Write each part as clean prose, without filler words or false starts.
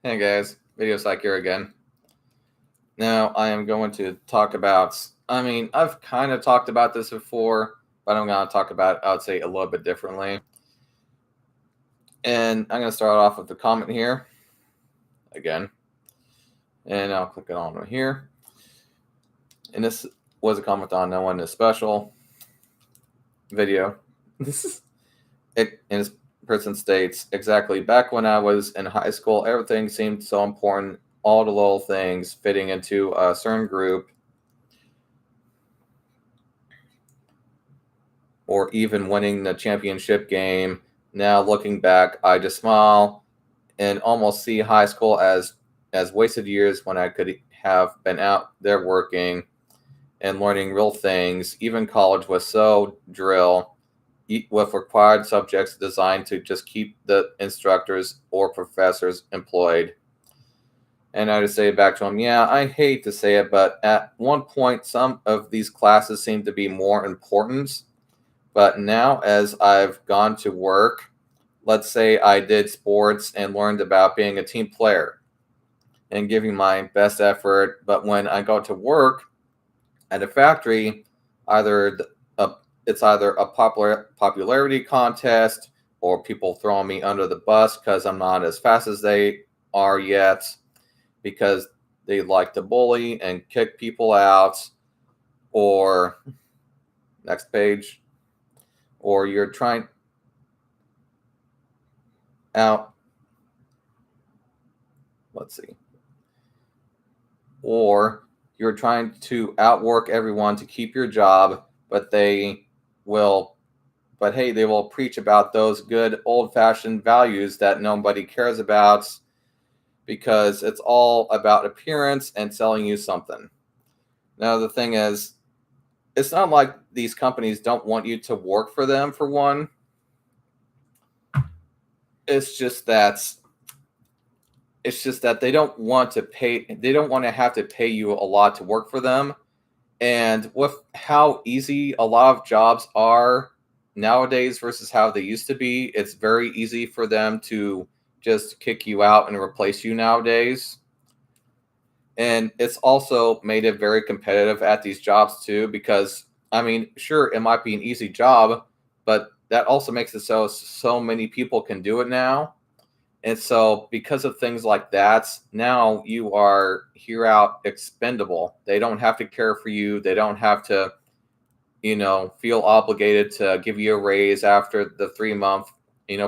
Hey guys, Video Psych here again. Now I am going to talk about, I've kind of talked about this before, but I'm going to talk about, I would say, a little bit differently. And I'm going to start off with the comment here again. And I'll click it on here. And this was a comment on No One Is Special video. This is it, and this person states, exactly, back when I was in high school, everything seemed so important, all the little things fitting into a certain group, or even winning the championship game. Now looking back, I just smile and almost see high school as wasted years when I could have been out there working and learning real things. Even college was so drill with required subjects designed to just keep the instructors or professors employed. And I just say back to him, yeah, I hate to say it, but at one point, some of these classes seem to be more important. But now, as I've gone to work, let's say I did sports and learned about being a team player and giving my best effort. But when I go to work at a factory, either it's either a popularity contest or people throwing me under the bus because I'm not as fast as they are yet, because they like to bully and kick people out. Or next page, or you're trying out, let's see, or you're trying to outwork everyone to keep your job, but will they will preach about those good old-fashioned values that nobody cares about because it's all about appearance and selling you something. Now the thing is, it's not like these companies don't want you to work for them, for one. It's just that they don't want to have to pay you a lot to work for them. And with how easy a lot of jobs are nowadays versus how they used to be, it's very easy for them to just kick you out and replace you nowadays. And it's also made it very competitive at these jobs too, because sure, it might be an easy job, but that also makes it so many people can do it now. And so, because of things like that, now you are here out expendable. They don't have to care for you. They don't have to, feel obligated to give you a raise after the 3 month,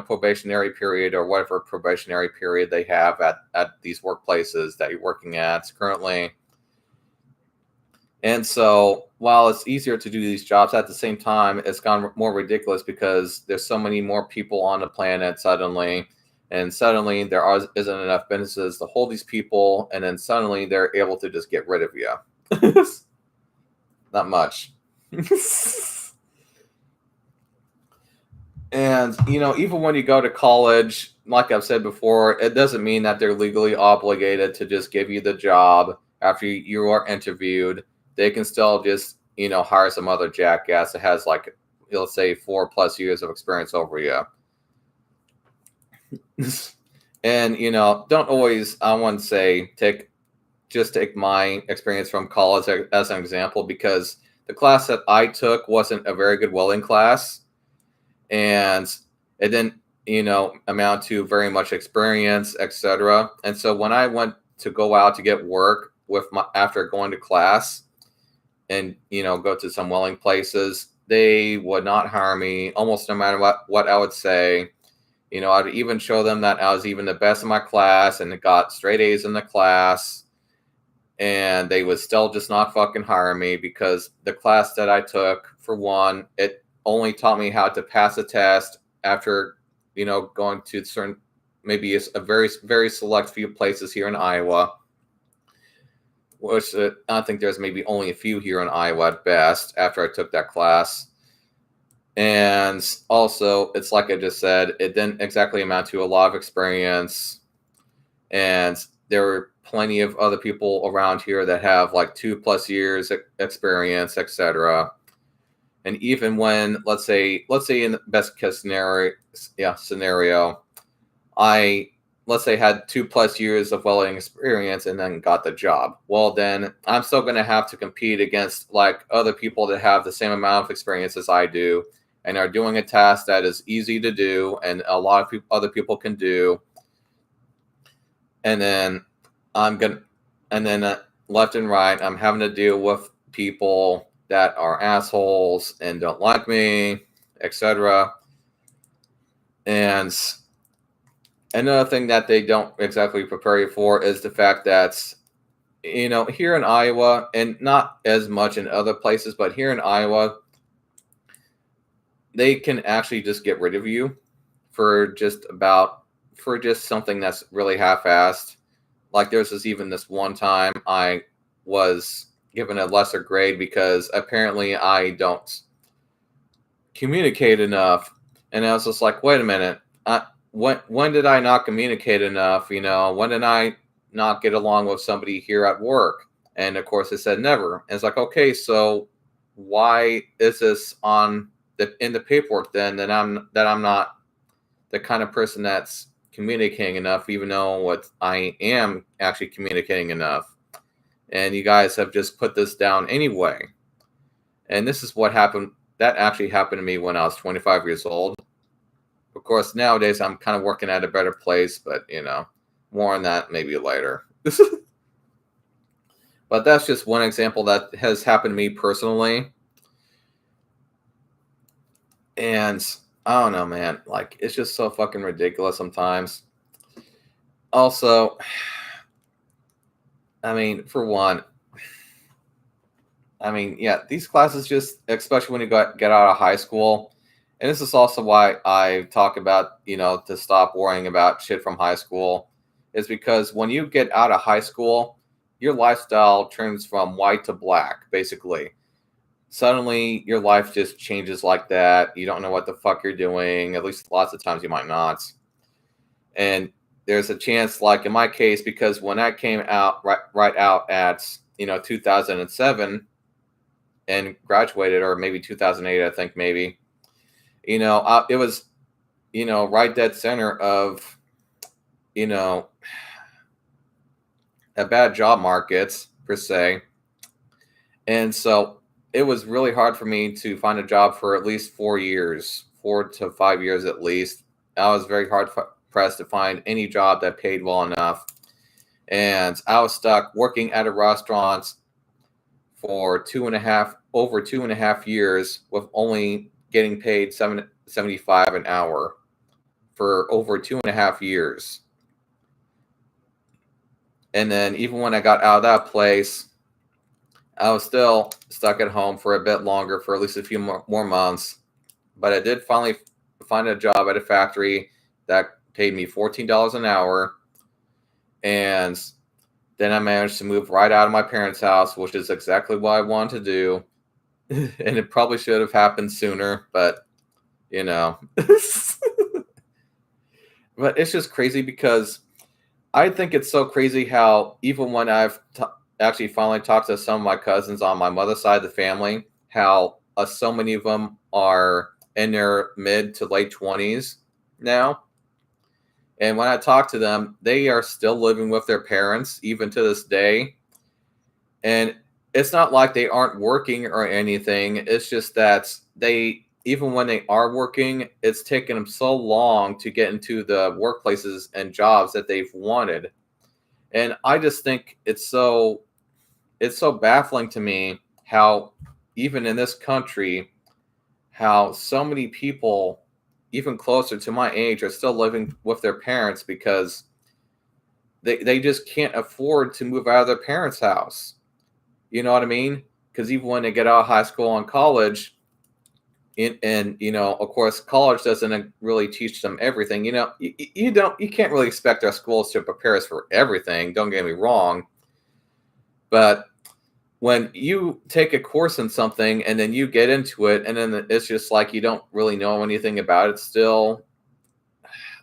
probationary period or whatever probationary period they have at these workplaces that you're working at currently. And so, while it's easier to do these jobs, at the same time, it's gone more ridiculous because there's so many more people on the planet suddenly. And suddenly isn't enough businesses to hold these people. And then suddenly they're able to just get rid of you. Not much. And, even when you go to college, like I've said before, it doesn't mean that they're legally obligated to just give you the job after you are interviewed. They can still just, hire some other jackass that has, like, let's say 4+ years of experience over you. And, don't always, I wouldn't say, take my experience from college as an example, because the class that I took wasn't a very good welding class. And it didn't, amount to very much experience, etc. And so when I went to go out to get work after going to class and, go to some welding places, they would not hire me almost no matter what I would say. I'd even show them that I was even the best in my class and got straight A's in the class. And they would still just not fucking hire me because the class that I took, for one, it only taught me how to pass a test after, going to certain, maybe a very, very select few places here in Iowa, which I think there's maybe only a few here in Iowa at best after I took that class. And also, it's like I just said, it didn't exactly amount to a lot of experience. And there were plenty of other people around here that have like 2+ years experience, etc. And even when, let's say in the best case scenario, I let's say had 2+ years of welding experience and then got the job. Well, then I'm still going to have to compete against like other people that have the same amount of experience as I do and are doing a task that is easy to do and a lot of other people can do. And then left and right, I'm having to deal with people that are assholes and don't like me, etc. And another thing that they don't exactly prepare you for is the fact that, here in Iowa, and not as much in other places, but here in Iowa, they can actually just get rid of you for just something that's really half-assed. Like there's even this one time I was given a lesser grade because apparently I don't communicate enough. And I was just like, wait a minute. When did I not communicate enough? When did I not get along with somebody here at work? And of course, it said never. And it's like, okay, so why is this in the paperwork then that I'm not the kind of person that's communicating enough, even though what I am actually communicating enough? And you guys have just put this down anyway. And this is what happened. That actually happened to me when I was 25 years old. Of course, nowadays I'm kind of working at a better place, but more on that maybe later. But that's just one example that has happened to me personally. And I don't know, man. Like, it's just so fucking ridiculous sometimes. Also, I mean, for one, yeah, these classes just, especially when you get out of high school, and this is also why I talk about, to stop worrying about shit from high school, is because when you get out of high school, your lifestyle turns from white to black, basically. Suddenly, your life just changes like that. You don't know what the fuck you're doing. At least lots of times you might not. And there's a chance, like in my case, because when I came out right out at 2007 and graduated, or maybe 2008, I think maybe, it was, right dead center of, a bad job market per se. And so it was really hard for me to find a job for at least 4 years, 4 to 5 years at least. I was very hard pressed to find any job that paid well enough. And I was stuck working at a restaurant for over 2.5 years with only getting paid $7.75 an hour for over 2.5 years. And then even when I got out of that place, I was still stuck at home for a bit longer, for at least a few more months. But I did finally find a job at a factory that paid me $14 an hour. And then I managed to move right out of my parents' house, which is exactly what I wanted to do. And it probably should have happened sooner, but But it's just crazy because I think it's so crazy how even when I've actually finally talked to some of my cousins on my mother's side of the family, how so many of them are in their mid to late 20s now. And when I talk to them, they are still living with their parents even to this day. And it's not like they aren't working or anything. It's just that even when they are working, it's taken them so long to get into the workplaces and jobs that they've wanted. And I just think it's so baffling to me how even in this country, how so many people, even closer to my age, are still living with their parents because they just can't afford to move out of their parents' house. You know what I mean? Because even when they get out of high school and college, and of course, college doesn't really teach them everything. You can't really expect our schools to prepare us for everything. Don't get me wrong, but when you take a course in something and then you get into it, and then it's just like you don't really know anything about it still.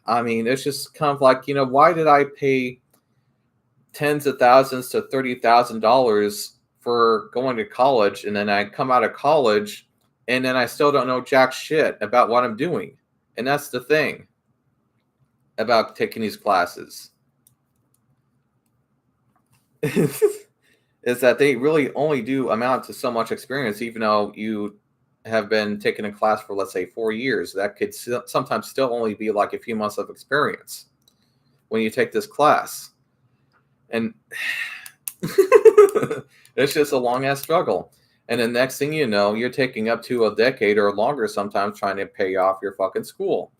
I mean, it's just kind of like, why did I pay tens of thousands to $30,000 for going to college, and then I come out of college, and then I still don't know jack shit about what I'm doing? And that's the thing. about taking these classes is that they really only do amount to so much experience, even though you have been taking a class for, let's say, 4 years. That could sometimes still only be like a few months of experience when you take this class. And it's just a long ass struggle. And the next thing you know, you're taking up to a decade or longer sometimes trying to pay off your fucking school.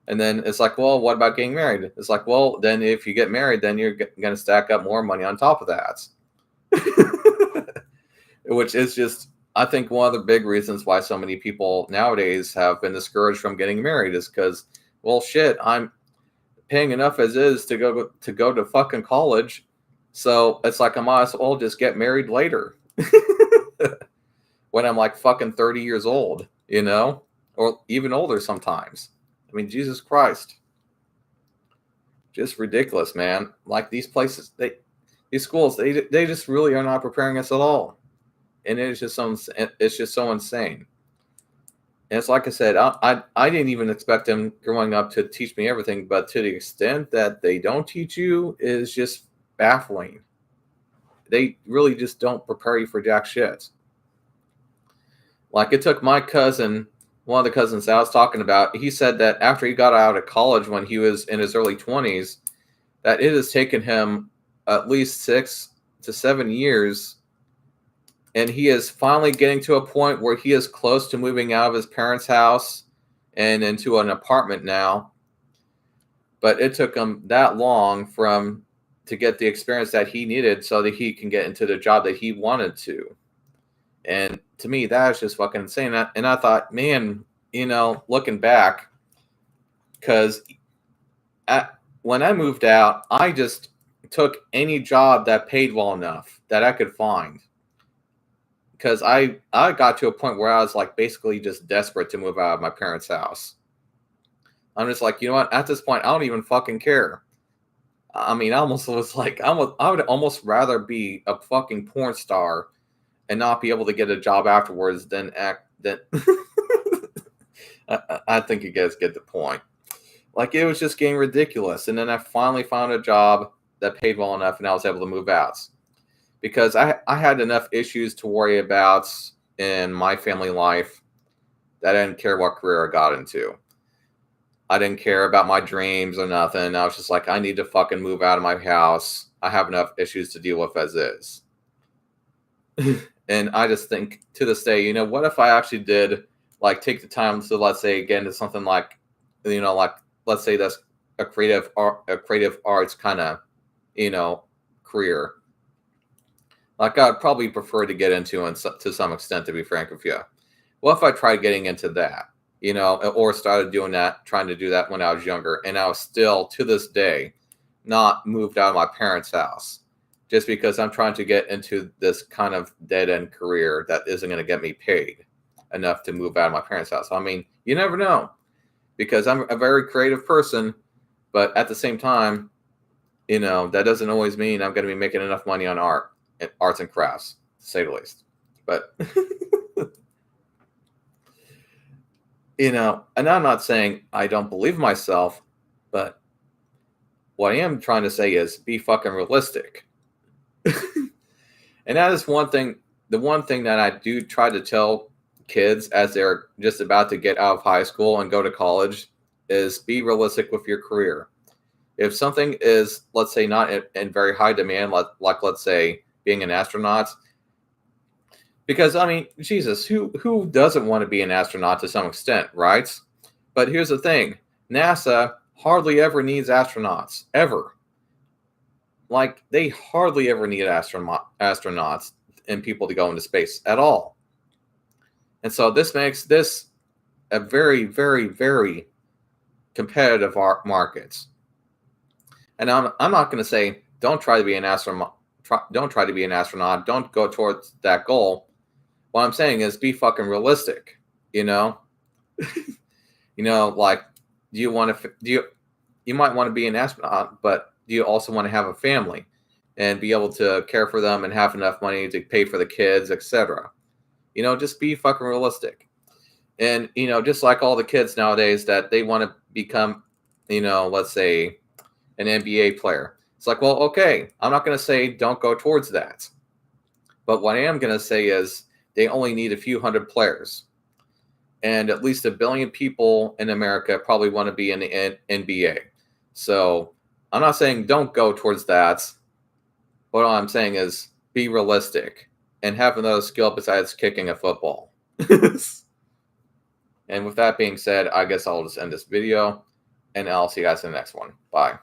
And then it's like, well, what about getting married? It's like, well, then if you get married, then you're going to stack up more money on top of that. Which is just, I think, one of the big reasons why so many people nowadays have been discouraged from getting married is because, well, shit, I'm paying enough as is to go to fucking college. So it's like I might as well just get married later. When I'm like fucking 30 years old, you know, or even older sometimes. I mean, Jesus Christ. Just ridiculous, man. Like these places, these schools, they just really are not preparing us at all. And it's just so insane. And it's like I said, I didn't even expect them growing up to teach me everything, but to the extent that they don't teach you is just baffling. They really just don't prepare you for jack shit. Like it took my cousin, one of the cousins I was talking about, he said that after he got out of college when he was in his early 20s, that it has taken him at least 6 to 7 years. And he is finally getting to a point where he is close to moving out of his parents' house and into an apartment now. But it took him that long to get the experience that he needed so that he can get into the job that he wanted to. And to me, that is just fucking insane. And I thought, man, you know, looking back, because when I moved out, I just took any job that paid well enough that I could find. Because I got to a point where I was like basically just desperate to move out of my parents' house. I'm just like, you know what? At this point, I don't even fucking care. I mean, I almost was like, I would almost rather be a fucking porn star and not be able to get a job afterwards than act that. I think you guys get the point. Like it was just getting ridiculous. And then I finally found a job that paid well enough and I was able to move out. Because I had enough issues to worry about in my family life that I didn't care what career I got into. I didn't care about my dreams or nothing. I was just like, I need to fucking move out of my house. I have enough issues to deal with as is. And I just think to this day, you know, what if I actually did like take the time to, let's say, get into something like, you know, like, let's say that's a creative arts kind of, you know, career. Like I'd probably prefer to get into and to some extent, to be frank with you. What if I tried getting into that, you know, or started doing that, trying to do that when I was younger, and I was still to this day not moved out of my parents' house just because I'm trying to get into this kind of dead end career that isn't going to get me paid enough to move out of my parents' house. I mean, you never know, because I'm a very creative person, but at the same time, you know, that doesn't always mean I'm going to be making enough money on arts and crafts, to say the least. But you know, and I'm not saying I don't believe myself, but what I am trying to say is be fucking realistic. And that is one thing, the one thing that I do try to tell kids as they're just about to get out of high school and go to college is be realistic with your career. If something is, let's say, not in very high demand, like let's say being an astronaut, because I mean, Jesus, who doesn't want to be an astronaut to some extent, right? But here's the thing, NASA hardly ever needs astronauts, ever. Like they hardly ever need astronauts and people to go into space at all. And so this makes this a very, very, very competitive market. And I'm not going to say don't try to be an astronaut. Don't try to be an astronaut. Don't go towards that goal. What I'm saying is be fucking realistic. You know, you know, like you might want to be an astronaut, but do you also want to have a family and be able to care for them and have enough money to pay for the kids, etc. You know, just be fucking realistic. And, you know, just like all the kids nowadays that they want to become let's say an NBA player. It's like, well, okay, I'm not going to say don't go towards that. But what I am going to say is they only need a few hundred players. And at least 1 billion people in America probably want to be in the NBA. So I'm not saying don't go towards that. What I'm saying is be realistic and have another skill besides kicking a football. And with that being said, I guess I'll just end this video, and I'll see you guys in the next one. Bye.